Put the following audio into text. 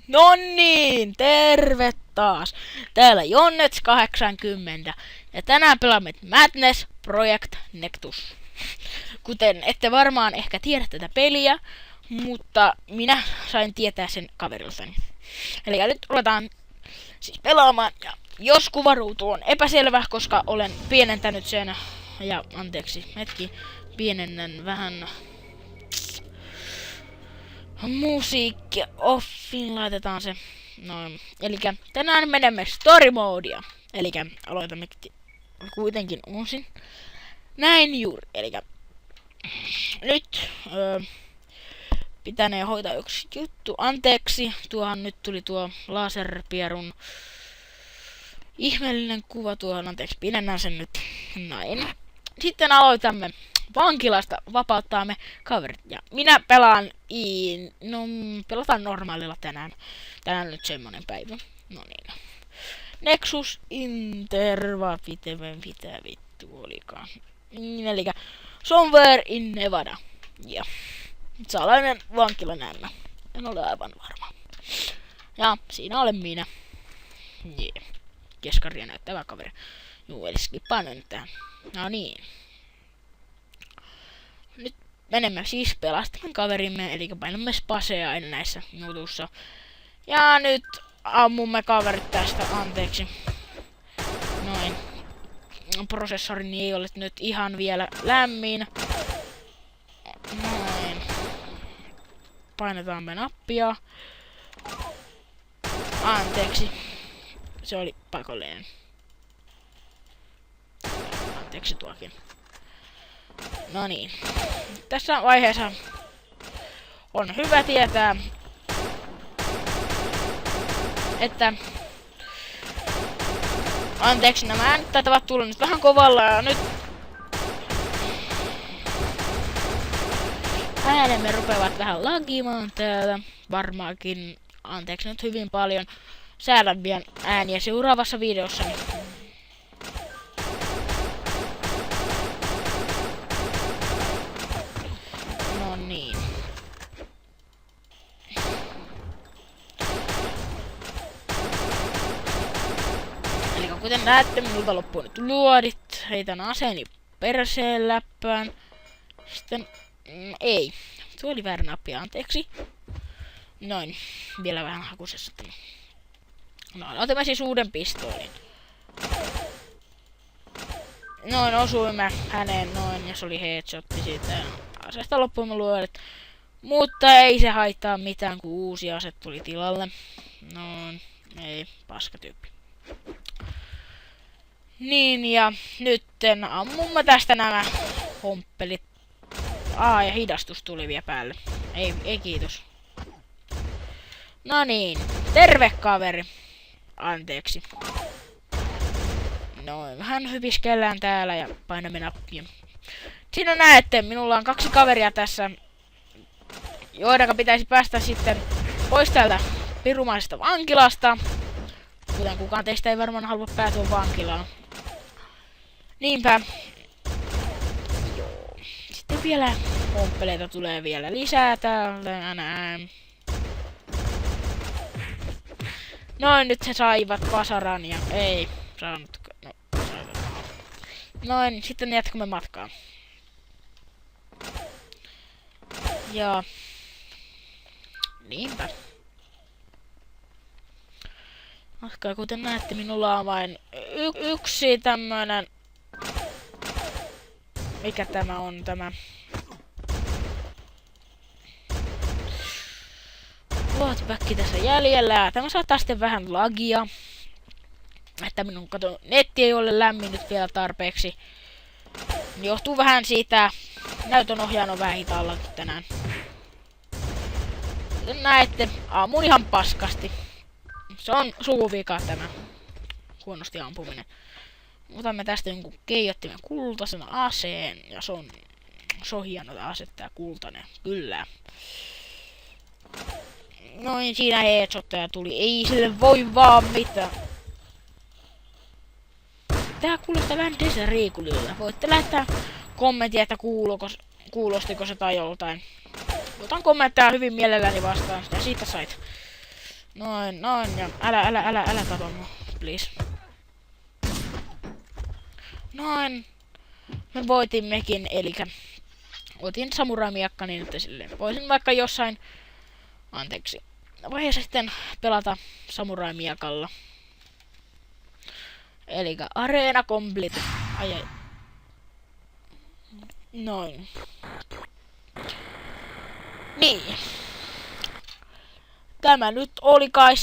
No niin, terve taas. Täällä Jonnets 80 ja tänään pelaamme Madness Project Nectus. Kuten ette varmaan ehkä tiedä tätä peliä, mutta minä sain tietää sen kaveriltani. Eli nyt ruvetaan siis pelaamaan ja jos kuvaruutu on epäselvä, koska olen pienentänyt sen ja anteeksi, hetki, pienennän vähän musiikki offin, laitetaan se. Noin. Elikkä tänään menemme story modea. Elikkä aloitamme kuitenkin uusin. Näin juuri. Elikkä nyt pitänee hoitaa yksi juttu. Anteeksi, tuohan nyt tuli tuo laserpierun ihmeellinen kuva tuohon. Anteeksi, pienennän sen nyt. Näin. Sitten aloitamme vankilasta vapauttaamme kaverit. Ja minä pelaan pelataan normaalilla tänään. Tänään on nyt semmonen päivä. No niin. Nexus Interva mitä vittu olikaan. Elikkä Somewhere in Nevada. Ja salainen vankila näemmä. En ole aivan varma. Ja siinä olen minä. Jee. Keskaria näyttävä kaveri. Juu, eli skippaan nyt tähän. No niin. Nyt menemme siis pelastamaan kaverimme, eli painamme spacea aina näissä jutuissa. Ja nyt ammumme kaverit tästä, anteeksi. Noin. Prosessorini ei ole nyt ihan vielä lämmin. Noin. Painetaanme nappia. Anteeksi. Se oli pakollinen. Anteeksi tuokin. No niin. Tässä vaiheessa on hyvä tietää, että anteeksi, nämä äänet ovat tullut nyt vähän kovalla ja nyt äänemme rupeavat vähän lagimaan täällä. Varmaankin, anteeksi nyt hyvin paljon. Säädän vielä ääniä seuraavassa videossa. No niin. Eli kuten näette, minulta loppuu nyt luodit. Heitän aseeni perseen läppään. Sitten ei. Tuo oli väärä nappi, anteeksi. Noin. Vielä vähän hakusessa. No, otamme siis uuden pistoolin. Noin, osuimme häneen noin, ja se oli headshotti siitä. Aseesta loppuimme luodet. Mutta ei se haittaa mitään, kun uusi ase tuli tilalle. Noin, ei, paskatyyppi. Niin, ja nytten ammumme tästä nämä homppelit. Ja hidastus tuli vielä päälle. Ei kiitos. No niin, terve kaveri. Anteeksi. Noin, vähän hypiskellään täällä ja painamme nappia. Siinä näette, minulla on 2 kaveria tässä, joiden pitäisi päästä sitten pois täältä pirumaisesta vankilasta. Kuten kukaan teistä ei varmaan halua päätyä vankilaan. Niinpä. Joo. Sitten vielä pomppeleita tulee vielä lisää täällä. Noin, nyt he saivat vasaran ja ei saanut. No, saivat. Noin, sitten jatkamme matkaa. Ja niinpä. Matkaa, kuten näette, minulla on vain yksi tämmönen. Mikä tämä on tämä? Loadback tässä jäljellä. Tämä saattaa sitten vähän lagia. Että minun netti ei ole lämminnyt vielä tarpeeksi. Johtuu vähän siitä. Näytön ohjaan on vähän hitaalla tänään. Kuten näette, ammun ihan paskasti. Se on suvuvika tämä. Huonosti ampuminen. Otamme tästä jonkun keijottimen kultaisen aseen. Ja se on hieno ase tää kultainen. Kyllä. Noin, siinä headshotteja tuli. Ei sille voi vaan mitään. Tää kuulostaa vähän Deseriikulilta. Voitte lähettää kommenttia, että kuulostiko se tai joltain. Otan kommentteja hyvin mielelläni vastaan. Sitä siitä sait. Noin, ja älä tapa mua, please. Noin. Me voitimmekin, elikä otin samurai-miakka niin, että silleen voisin vaikka jossain, anteeksi, vaiheessa sitten pelata samurai-miakalla. Elikä areena complete. Ai. Noin. Niin. Tämä nyt oli kai